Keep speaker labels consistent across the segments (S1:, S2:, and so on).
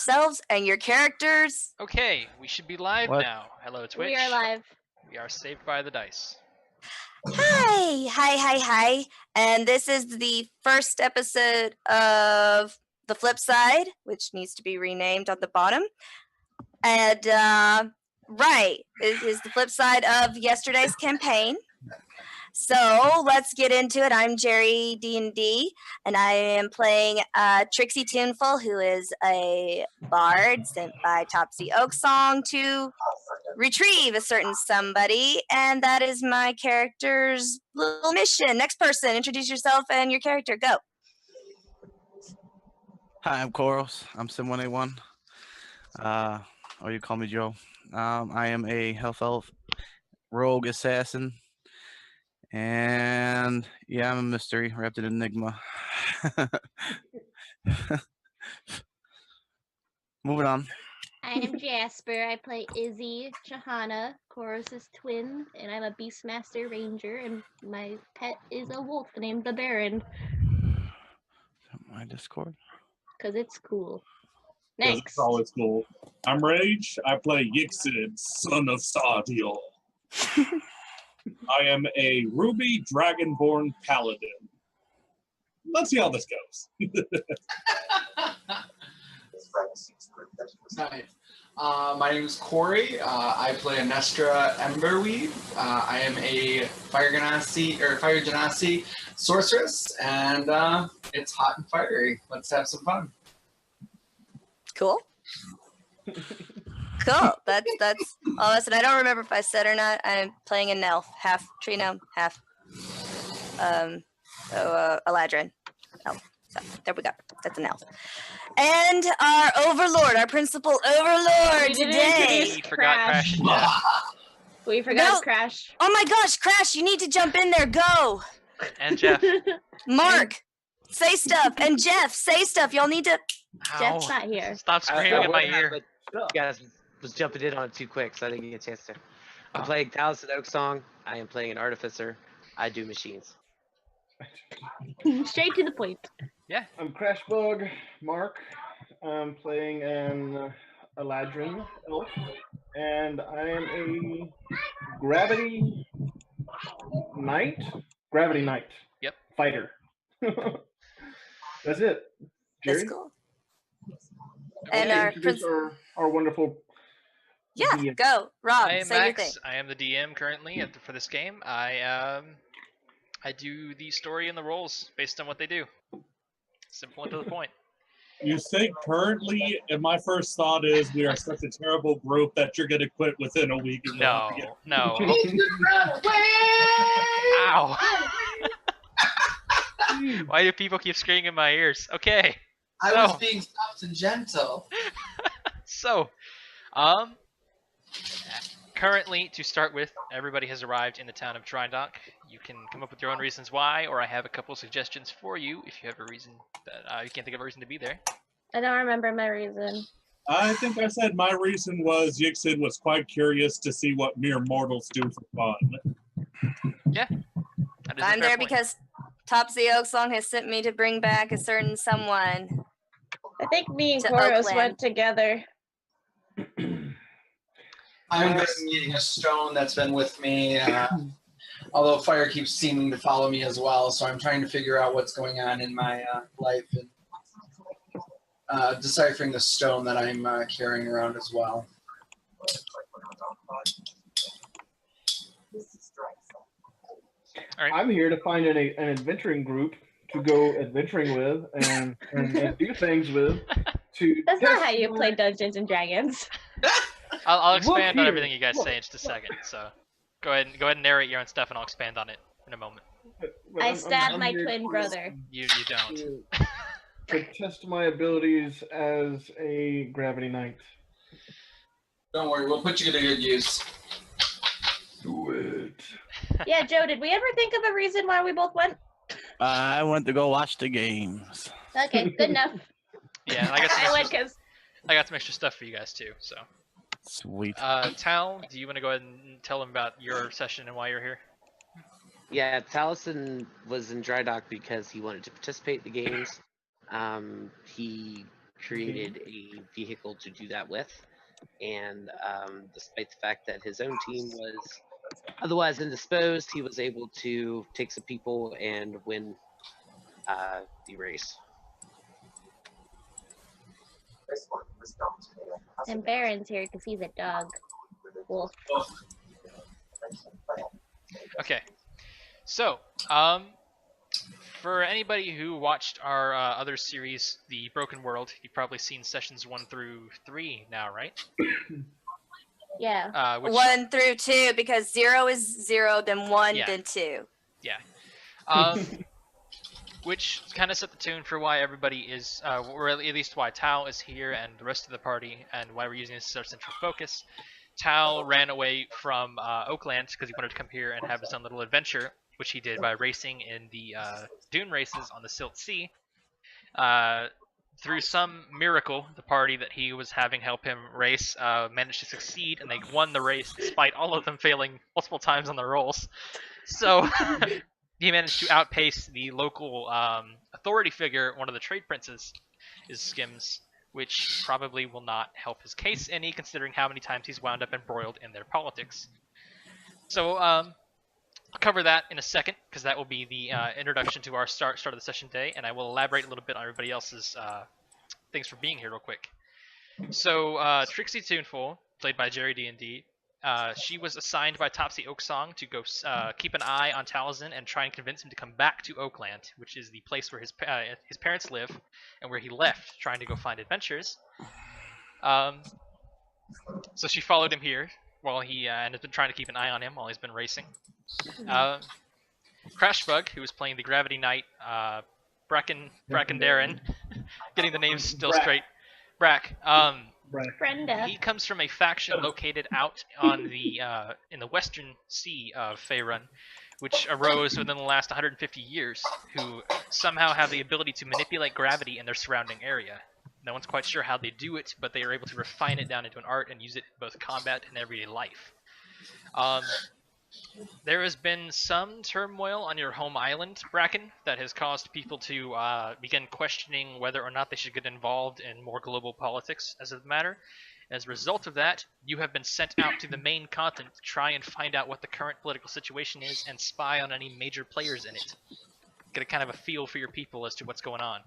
S1: yourselves and your characters.
S2: Okay, we should be live
S3: What?
S2: now. Hello, Twitch.
S4: We are live.
S2: We are saved by the dice.
S1: Hi. And this is the first episode of The Flip Side, which needs to be renamed on the bottom. And, right, it is the flip side of yesterday's campaign. So let's get into it. I'm Jerry D&D, and I am playing Trixie Tuneful, who is a bard sent by Topsy Oaksong to retrieve a certain somebody, and that is my character's little mission. Next person, introduce yourself and your character. Go.
S3: Hi, I'm Koros. I'm Sim181. Or you call me Joe. I am a Health Elf rogue assassin. And yeah, I'm a mystery wrapped in enigma. Moving on.
S4: I am Jasper. I play Izzy Chahana, Chorus's twin, and I'm a Beastmaster Ranger, and my pet is a wolf named the Baron,
S3: My Discord.
S4: because it's cool.
S5: 'Cause
S4: Next.
S5: It's always cool. I'm Rage. I play Yixid, son of Sardiel. I am a Ruby Dragonborn Paladin. Let's see how this goes.
S6: Hi. My name is Corey. I play Anestra Emberweave. I am a Fire Genasi sorceress, and it's hot and fiery. Let's have some fun.
S1: Cool. Cool. That's all of us. And I don't remember if I said or not. I'm playing an elf, half tree gnome, half Eladrin. Elf. So there we go. That's an elf. And our overlord, our principal overlord
S4: We didn't
S1: today.
S4: introduce
S2: We forgot Crash and Jeff.
S4: We forgot
S1: No.
S4: Crash.
S1: Oh my gosh, Crash, you need to jump in there. Go.
S2: And Jeff.
S1: Mark, say stuff. And Jeff, say stuff. Y'all need to.
S4: Jeff's
S2: Ow.
S4: not here.
S2: Stop screaming in my ear.
S7: But you guys was jumping in on it too quick, so I didn't get a chance to. I'm playing Taliesin Oaksong. I am playing an artificer. I do machines.
S4: Straight to the point.
S8: I'm Crashbug Mark. I'm playing an Eladrin elf, and I am a Gravity Knight.
S2: Yep.
S8: Fighter. That's it. Jerry?
S1: That's cool. And
S8: Okay,
S1: our
S8: introduce our wonderful.
S1: Yeah,
S8: DM.
S1: go. Rob,
S2: I am
S1: say your thing.
S2: Max. I am the DM currently for this game. I do the story and the roles based on what they do. Simple and to the point.
S5: You think currently, and my first thought is we are such a terrible group that you're going to quit within a week. And
S2: No, no. Ow. Why do people keep screaming in my ears? Okay.
S6: I
S2: No.
S6: was being soft and gentle.
S2: So, currently, to start with, everybody has arrived in the town of Drydock. You can come up with your own reasons why, or I have a couple suggestions for you if you have a reason that you can't think of a reason to be there.
S4: I don't remember my reason.
S5: I think I said my reason was Yixid was quite curious to see what mere mortals do for fun.
S2: That is a
S1: I'm
S2: fair
S1: there
S2: point.
S1: because Topsy Oaksong has sent me to bring back a certain someone.
S4: I think me and
S1: To
S4: Koros
S1: Oakland.
S4: went together.
S6: I'm investigating a stone that's been with me, although fire keeps seeming to follow me as well, so I'm trying to figure out what's going on in my life and deciphering the stone that I'm carrying around as well.
S8: I'm here to find an adventuring group to go adventuring with and do things with.
S4: That's not
S8: test
S4: how you
S8: my-
S4: play Dungeons and Dragons.
S2: I'll expand on
S8: here,
S2: everything you guys
S8: look.
S2: say in just a second. So, go ahead and narrate your own stuff, and I'll expand on it in a moment.
S8: but
S4: I
S8: I'm
S4: stabbed my
S8: here
S4: twin
S8: to-
S4: brother.
S2: You don't.
S8: to test my abilities as a Gravity Knight.
S6: Don't worry, we'll put you to good use.
S8: Do it.
S4: Yeah, Joe, did we ever think of a reason why we both went?
S3: I went to go watch the games.
S4: Okay, good enough.
S2: Yeah, I got some
S4: I went
S2: extra,
S4: because
S2: I got some extra stuff for you guys too. So,
S3: Sweet.
S2: Tal, do you want to go ahead and tell them about your session and why you're here?
S7: Yeah, Taliesin was in Drydock because he wanted to participate in the games. He created a vehicle to do that with. And despite the fact that his own team was otherwise indisposed, he was able to take some people and win the race.
S4: And Baron's here because he's a dog. Wolf.
S2: Okay. So, for anybody who watched our other series, The Broken World, you've probably seen sessions 1 through 3 now, right?
S4: Yeah.
S2: Which,
S1: 1 through 2, because 0 is 0, then 1,
S2: Yeah.
S1: then 2.
S2: which kind of set the tune for why everybody is, or at least why Tal is here and the rest of the party, and why we're using this as our central focus. Tal ran away from Oakland because he wanted to come here and have his own little adventure, which he did by racing in the dune races on the Silt Sea. Through some miracle, the party that he was having help him race managed to succeed, and they won the race despite all of them failing multiple times on their rolls. So he managed to outpace the local authority figure, one of the trade princes, is Skims, which probably will not help his case any, considering how many times he's wound up embroiled in their politics. So I'll cover that in a second, because that will be the introduction to our start of the session day, and I will elaborate a little bit on everybody else's things for being here real quick. So Trixie Tuneful, played by Jerry D&D, she was assigned by Topsy Oaksong to go keep an eye on Taliesin and try and convince him to come back to Oakland, which is the place where his parents live and where he left, trying to go find adventures. So she followed him here while he and has been trying to keep an eye on him while he's been racing. Crashbug, who was playing the Gravity Knight, Bracken Darren, getting the names still straight. Brack.
S4: Brenda.
S2: He comes from a faction located out on the in the western sea of Faerun, which arose within the last 150 years, who somehow have the ability to manipulate gravity in their surrounding area. No one's quite sure how they do it, but they are able to refine it down into an art and use it in both combat and everyday life. There has been some turmoil on your home island, Bracken, that has caused people to begin questioning whether or not they should get involved in more global politics as a matter. As a result of that, you have been sent out to the main continent to try and find out what the current political situation is and spy on any major players in it. Get a kind of a feel for your people as to what's going on.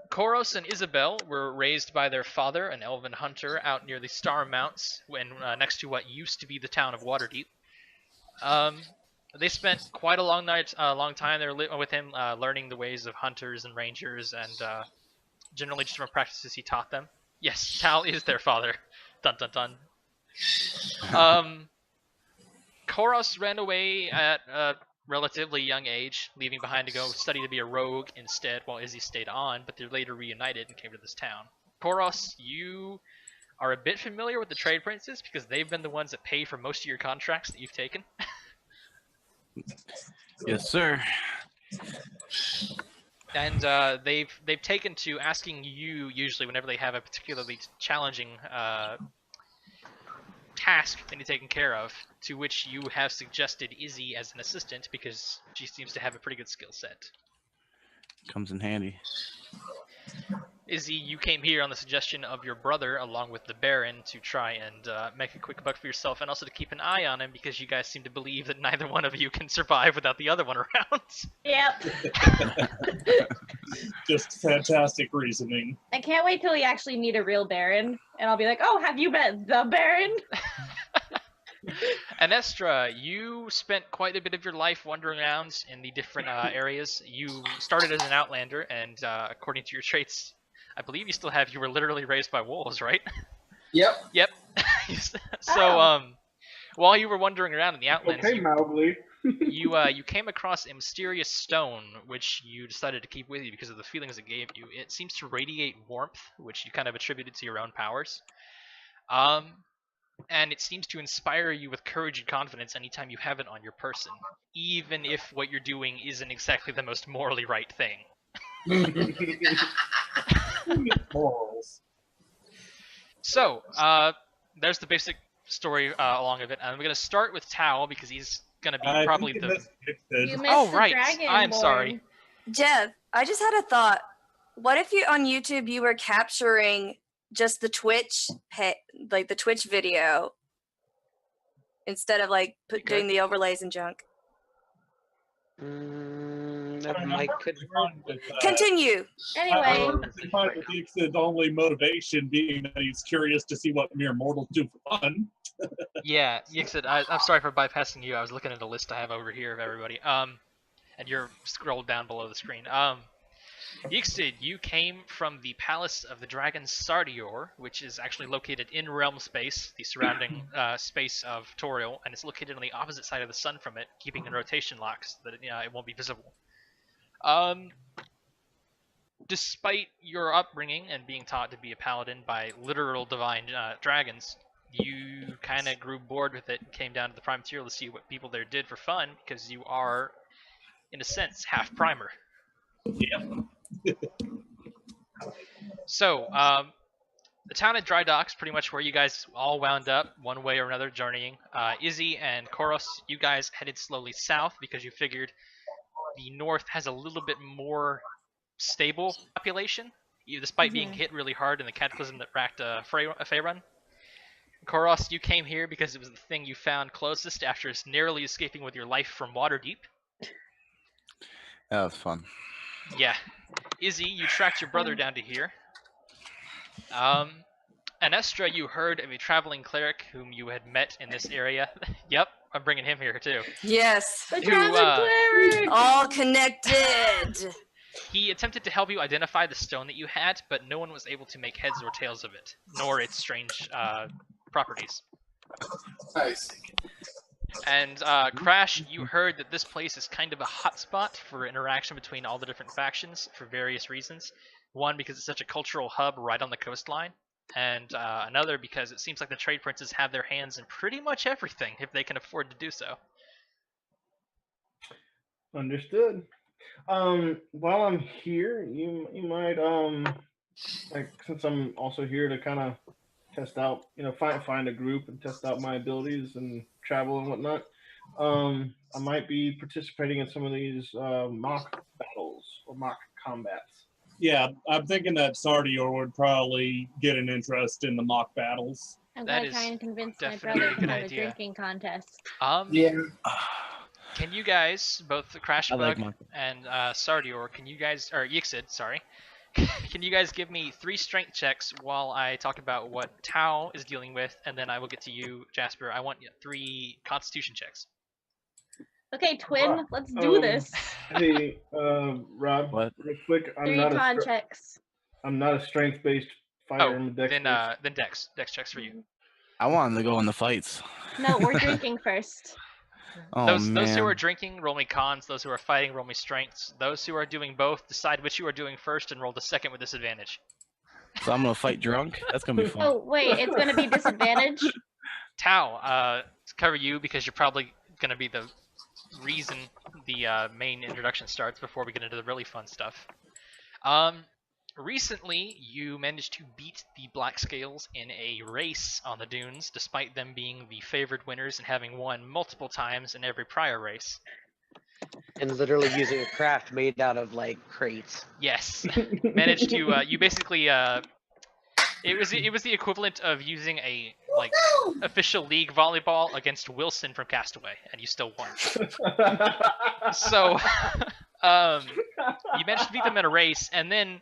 S2: Koros and Isabel were raised by their father, an elven hunter, out near the Star Mounts, next to what used to be the town of Waterdeep. They spent quite a long time there with him, learning the ways of hunters and rangers, and generally just from practices he taught them. Yes, Tal is their father. Dun dun dun. Koros ran away at a relatively young age, leaving behind to go study to be a rogue instead, while Izzy stayed on, but they later reunited and came to this town. Koros, you are a bit familiar with the trade princes because they've been the ones that pay for most of your contracts that you've taken.
S3: Yes, sir.
S2: And they've taken to asking you usually whenever they have a particularly challenging task they need taken care of, to which you have suggested Izzy as an assistant because she seems to have a pretty good skill set.
S3: Comes in handy.
S2: Izzy, you came here on the suggestion of your brother along with the Baron to try and make a quick buck for yourself, and also to keep an eye on him because you guys seem to believe that neither one of you can survive without the other one around.
S4: Yep.
S5: Just fantastic reasoning.
S4: I can't wait till we actually meet a real Baron, and I'll be like, oh, have you met the Baron?
S2: Anestra, you spent quite a bit of your life wandering around in the different areas. You started as an outlander, and according to your traits, I believe you still have. You were literally raised by wolves, right?
S6: Yep.
S2: Yep. So, while you were wandering around in the Outlands,
S8: Okay, Mowgli.
S2: you came across a mysterious stone, which you decided to keep with you because of the feelings it gave you. It seems to radiate warmth, which you kind of attributed to your own powers. And it seems to inspire you with courage and confidence anytime you have it on your person, even if what you're doing isn't exactly the most morally right thing.
S5: Morals.
S2: So, there's the basic story along of it. I'm going to start with Tao because he's going to be probably the...
S4: You missed
S2: Oh,
S4: the
S2: right.
S4: Dragonborn.
S2: I'm sorry.
S1: Jeff, I just had a thought. What if you on YouTube you were capturing just the Twitch like the Twitch video instead of like doing the overlays and junk?
S7: That might could
S1: Continue.
S4: Anyway,
S5: Find the Yixid's only motivation being that he's curious to see what mere mortals do for fun.
S2: Yeah, Yixid, I'm sorry for bypassing you. I was looking at a list I have over here of everybody. And you're scrolled down below the screen. Yixid, you came from the Palace of the Dragon Sardior, which is actually located in Realm Space, the surrounding space of Toriel, and it's located on the opposite side of the sun from it, keeping in rotation locks so that it won't be visible. Despite your upbringing and being taught to be a paladin by literal divine dragons, you kind of grew bored with it and came down to the Prime Material to see what people there did for fun, because you are, in a sense, half Primer.
S5: Yeah.
S2: So, the town at Dry Dock's pretty much where you guys all wound up, one way or another, journeying. Izzy and Koros, you guys headed slowly south because you figured the north has a little bit more stable population, despite being hit really hard in the cataclysm that racked Faerun. Koros, you came here because it was the thing you found closest after narrowly escaping with your life from Waterdeep.
S3: That was fun.
S2: Yeah. Izzy, you tracked your brother down to here. Anestra, you heard of a traveling cleric whom you had met in this area. Yep, I'm bringing him here too.
S1: Yes.
S4: the traveling cleric.
S1: All connected.
S2: He attempted to help you identify the stone that you had, but no one was able to make heads or tails of it, nor its strange properties.
S6: Nice.
S2: And Crash, you heard that this place is kind of a hotspot for interaction between all the different factions for various reasons. One, because it's such a cultural hub right on the coastline, and another because it seems like the trade princes have their hands in pretty much everything if they can afford to do so.
S8: Understood. While I'm here, you might like, since I'm also here to kind of test out, find a group and test out my abilities and travel and whatnot. I might be participating in some of these mock battles or mock combats.
S5: Yeah, I'm thinking that Sardior would probably get an interest in the mock battles.
S4: I'm
S2: That
S4: gonna
S2: is
S4: try and convince my
S2: definitely
S4: brother
S2: a
S4: to
S2: good
S4: have a
S2: idea.
S4: drinking contest.
S6: Yeah.
S2: Can you guys, both Crashbug
S3: I like mock.
S2: and Sardior, or Yixid, sorry, can you guys give me 3 strength checks while I talk about what Tau is dealing with, and then I will get to you, Jasper. I want 3 constitution checks.
S4: Okay, twin, let's do this.
S8: Hey, Rob,
S3: What?
S8: real quick,
S4: 3 con checks.
S8: I'm not a strength-based fighter.
S2: Oh,
S8: I'm a dex
S2: then Dex checks for you.
S3: I wanted to go in the fights.
S4: No, we're drinking first.
S3: Oh
S2: those
S3: man.
S2: who are drinking, roll me cons. Those who are fighting, roll me strengths. Those who are doing both, decide which you are doing first and roll the second with disadvantage.
S3: So I'm gonna fight drunk. That's gonna be fun.
S4: Oh, wait, it's gonna be disadvantage?
S2: Tau, to cover you because you're probably gonna be the reason the main introduction starts before we get into the really fun stuff. Recently, you managed to beat the Black Scales in a race on the dunes, despite them being the favored winners and having won multiple times in every prior race.
S7: And literally using a craft made out of like crates.
S2: Yes, managed to. You basically. It was the equivalent of using a official league volleyball against Wilson from Castaway, and you still won. So, you managed to beat them in a race, and then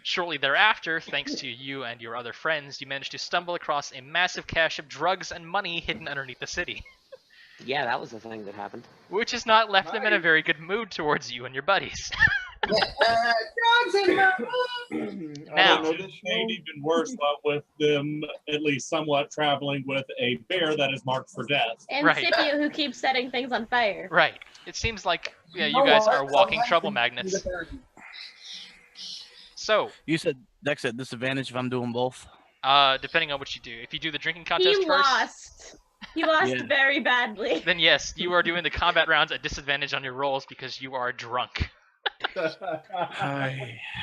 S2: shortly thereafter, thanks to you and your other friends, you managed to stumble across a massive cache of drugs and money hidden underneath the city,
S7: Yeah, that was the thing that happened.
S2: which has not left them in a very good mood towards you and your buddies.
S6: Drugs in my
S2: Now-
S8: I
S5: It made even worse, but with them at least somewhat traveling with a bear that is marked for death.
S4: And
S2: Right.
S4: Scipio, who keeps setting things on fire.
S2: Right. It seems like you guys are walking trouble magnets. So,
S3: You said Dex at disadvantage if I'm doing both.
S2: depending on what you do. If you do the drinking contest
S4: He
S2: first,
S4: lost. He lost
S3: Yeah.
S4: very badly.
S2: then yes, you are doing the combat rounds at disadvantage on your rolls because you are drunk.
S3: Hi.